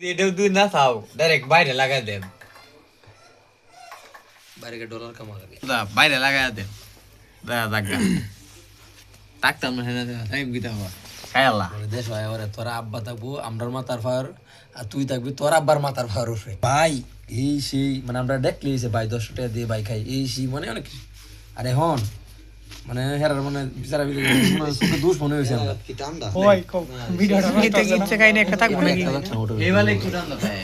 এটাও তুই না চাও ডাইরেক্ট বাইরে লাগাই দেন বাইরে ডলার কামা লাগে বাইরে লাগাই দেন তাকতাম না টাইম কিতা হওয়া খাই আল্লাহ দেশ ভাই এবারে তোরা আব্বা থাকবো আমরার মাথার ফায়ার আর তুই থাকবি তোর আব্বার মাথার ফায়ার উঠবে ভাই এই সেই মানে আমরা দেখলি ভাই 10 টাকা দিয়ে ভাই খাই এই সেই মানে অনেক আরে হন মানে হেরার মানে বিচারা সুখে দুষ মনে হয়েছে আমরা কি ঠান্ডা ওই ভিডিওটা গিতে গিতে কাইনে একটা থাকবো নাকি এবারে একটু ঠান্ডা থাকে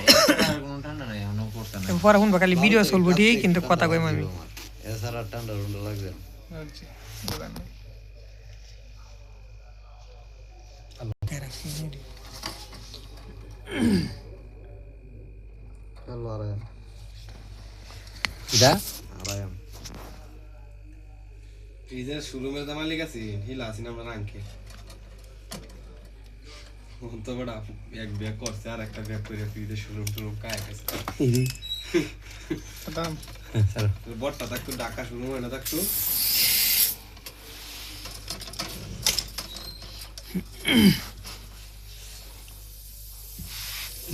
কোনো ঠান্ডা নাই এখনো করতে না পরে শুনবা খালি ভিডিও চলবো ঠিক কিন্তু কথা কইম আমি এছাড়া ঠান্ডা রুন্ডা লাগবে আচ্ছা দোকান চলো আরে কিডা আরাম এই যে শোরুমের দাম মালিক আছে হিলা আছি না আমরা রাঙ্কে তো বড় এক ব্যাগ করছে আর একটা ব্যাগ করে ফ্রিতে শোরুম টুরুম কায় গেছে দাম স্যার বড়টা থাকতো ঢাকা শোরুম হয় না থাকতো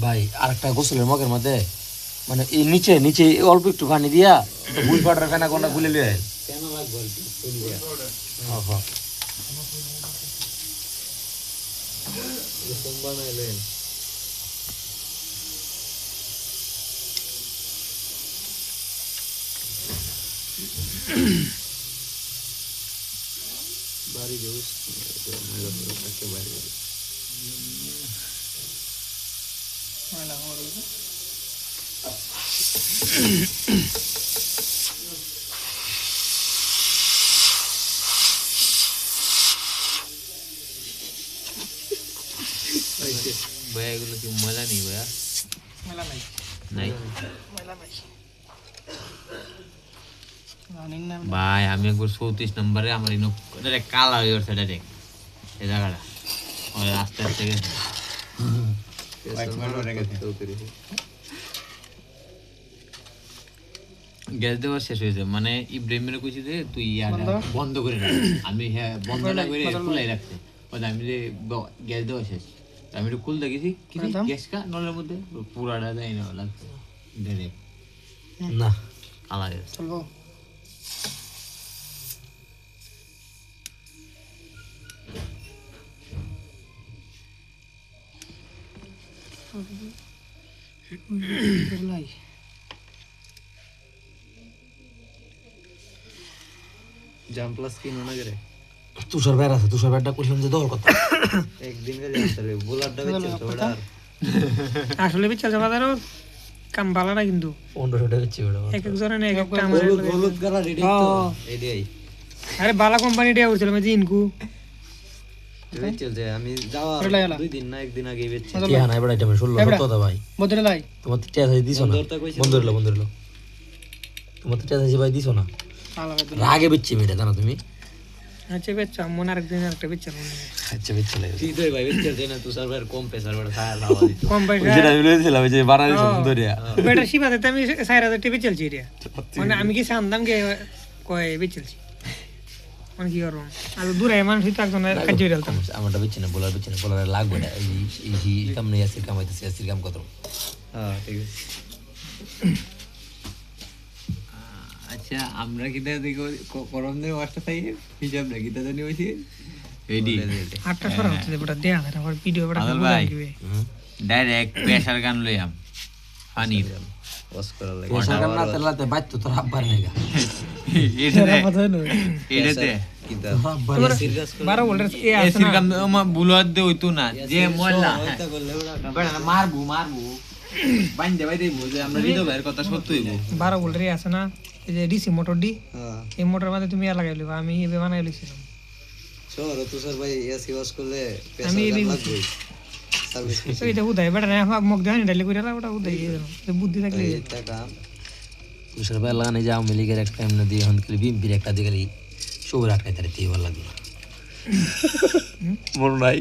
ভাই আরেকটা গোসলের মগের মধ্যে মানে এই নিচে নিচে অল্প একটু পানি দিয়া গুল পাউডার ফেনা কোনটা গুলে লিয়ে কেন লাগবে বানাইলেন বাড়ি দেউস বাড়ি ভাই এগুলো কি ময়লা নেই ভাইয়া মেলা নাই নাই মেলা নাই রানিং না ভাই আমি একবার 34 নম্বরে আমার ইনো ডাইরেক্ট কালা হয়ে গেছে ডাইরেক্ট এই জায়গাটা ওই আস্তে আস্তে গেছে গ্যাস দেওয়া শেষ হয়েছে মানে ইব্রাহিমের কইছি যে তুই বন্ধ করে রাখ আমি হ্যাঁ বন্ধ না করে খোলাই রাখছে ওই আমি যে গ্যাস দেওয়া শেষ আমি একটু খুলতে গেছি কি গ্যাস কা নলের মধ্যে পুরাটা দেয় না লাগছে ডাইরেক্ট না কালা গেছে চলবো জাম প্লাস কিনো না করে তুষার বের আছে তুষার বেরটা কইলাম যে দৌড় কথা একদিন কে জানতে রে বুলারটা বেচে তো ওটা আসলে বিচ্ছাল বাজারও কাম ভালো না কিন্তু 1500 টাকা বেচে ওটা এক এক জনের এক একটা আমার হলুদ গালা রেডি তো এইটাই আরে বালা কোম্পানি দিয়া উঠছিল আমি জিনকু বেচে যে আমি যাওয়া দুই দিন না একদিন আগে বেচে কি না এবারে এটা 16 কথা ভাই বদলে লাই তোমার টিয়া আছে দিছো না বন্ধুরলো তোমার টিয়া আছে ভাই দিছো না রাগে বেচে মেটা জানো তুমি আচ্ছা বেচা মন আরেকদিন আরেকটা বেচা মনে আচ্ছা বেচে লাগে ঠিক দই ভাই বেচে দেনা তুই সার্ভার কম পেছার বড় ছায়া লাওয়া দিত কম পয়সা যেটা বলেছিলাম যে বানাই সুন্দরিয়া বেটা শিবাতে আমি 4000 টাকা বেচলছি রে মানে আমি কি জানতাম কে কয় বেচলছি মানে কি করব আর দূরে মানুষ তো একজন কাজ করে দিতাম আমারটা বেচে না বলার লাগবে না এই কাম নেই আসির কামাইতেছে আসির কাম কত হ্যাঁ ঠিক আছে আচ্ছা আমরা কিটা দেখো করম দিয়ে ওয়াস্তা চাই হিসাব না কিটা জানি হইছে রেডি 8টা সরা হচ্ছে বেটা দেয়া না আমার ভিডিও বেটা দিবে ডাইরেক্ট প্রেসার গান লইয়াম পানির ওয়াশ করা লাগে প্রেসার গান না তেলাতে বাইতো তোর আব্বার নেগা এটাতে কিটা তোমার 12 ভোল্টের এ আছে এসির গান বুলাদ দে হইতো না যে ময়লা বেটা মারবো বাইন্দে বাইদে বুঝে আমরা রিদো ভাইয়ের কথা সত্যি হইবো 12 ভোল্টের এ আছে না এই যে ডিসি মোটর ডি এই মোটর মধ্যে তুমি আর লাগাই লিবা আমি এবে বানাই লিছিলাম চল তুষার ভাই এসি ওয়াশ করলে আমি প্রেসার গান লাগবে সার্ভিস এইটা উদাই বেটা না আমাক মুখ দেখানি ডাইলে কইরা ওটা উদাই এই বুদ্ধি থাকলে টাকা তুষার ভাই লাগানে যাও মিলিকের একটা এমনে দিয়ে হন করে বিম্পির একটা দিয়ে গেলি সবুর আটকাইতে রে ভালো লাগলো মন নাই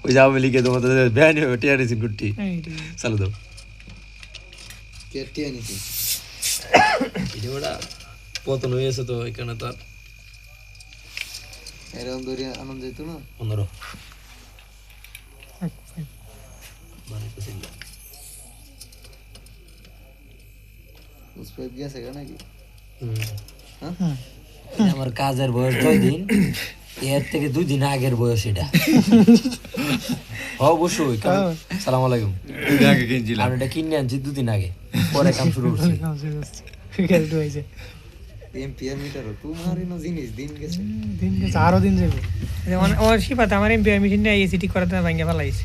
ওই যাও মিলিকে তোমাদের ব্যান হবে টিআরসি গুটি চালু দাও কেটিয়া নিছি এটা ওটা পতন হয়েছে তো এখানে তো এরকম দরিয়া আনন্দ যেত না 15 বারে উসপেপ গেছে নাকি এটা আমার কাজের বয়স 2 দিন, এর থেকে 2 দিন আগের বয়স এটা। অবশ্যই। সালাম আলাইকুম। আগে কিনছিলাম আমি এটা কিনে আনছি 2 দিন আগে, পরে কাম শুরু করছি। এমপিআর মিটার তোমারই না জিনিস দিন গেছে আরো দিন যাবে ও শিপাতে আমার এমপিআর মেশিনটা এসি ঠিক করাতে ভাঙিয়ে ফেলাইছে।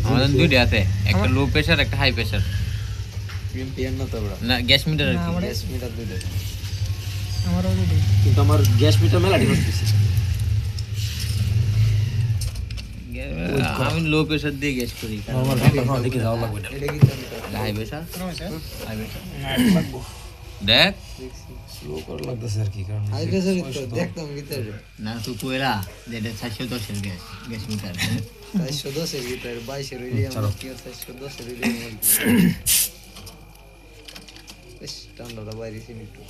আমাদের দুইটা আছে, একটা লো প্রেসার একটা হাই প্রেসার, এমপিআর না তো বড় না গ্যাস মিটার আর কি। গ্যাস মিটার দুইটা আমারও দুটো। কিন্তু আমার গ্যাস মিটার মেলা ঠিক হচ্ছে। আমি লো প্রেসার দিয়ে গ্যাস করি, নরমাল ঠান্ডা দেখে যাওয়া লাগবে না। এটা কি meter high pressure high pressure দেখ স্লো করা লাগতেছে আর কি, কারণ হাই প্রেসার তো দেখতাম ভিতরে না তুই কইরা যেটা 410 এর গ্যাস গ্যাস মিটার 410 এর ভিতরে 22 এর রিলিয়াম কি 410 এর রিলিয়াম বেশ ঠান্ডাটা বাইরে ছিল একটু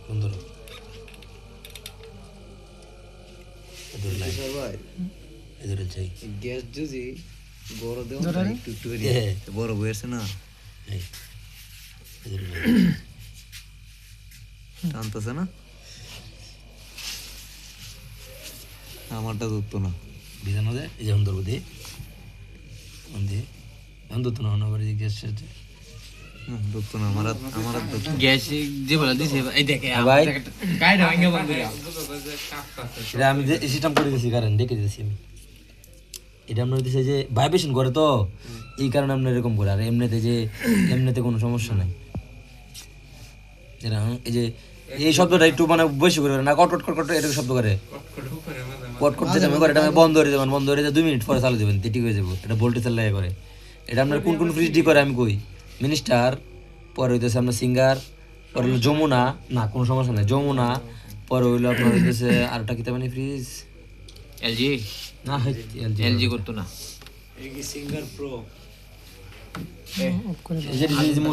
সুন্দর। স্যার ভাই এদের চাই গ্যাস যদি গরম দেও না একটু একটু করে বড় বইছে না এই এদের টানতেছে না আমারটা ধরতো না বিধান দে, এই যে অন্তর দে অন্ধে অন্তর না হন আবার এই গ্যাস সাথে ধরতো না আমার গ্যাস যে বলা দিছে এই দেখে ভাই গাড়িটা ভাঙা বন্ধ করিয়া এটা আমি যে সিস্টেম করে দিয়েছি, কারণ দেখে দিয়েছি আমি। এটা আপনার দিছে যে ভাইব্রেশন করে তো, এই কারণে আপনার এরকম করে। আর এমনিতে কোনো সমস্যা নাই। এই যে এই শব্দটা একটু মানে বেশি করে না, কট কট কট কট এরকম শব্দ করে, কট কট যেটা করে এটা বন্ধ করে দেবেন, বন্ধ করে 2 মিনিট পরে চালু দেবেন, ঠিক হয়ে যাবো। এটা ভোল্টেজের লাগে করে। এটা আপনার কোন কোন ফ্রিজ ডি করে আমি কই, মিনিস্টার, পরে হইতেছে আপনার সিঙ্গার, পরে হলো যমুনা, না কোনো সমস্যা নাই যমুনা, পরে হইলো আপনার হইতেছে আরেকটা কিতা মানে ফ্রিজ এলজি না, এলজি করতো না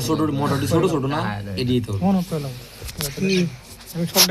ছোট মোটরটি ছোট ছোট না, এডিট মনে পড়লাম আমি সব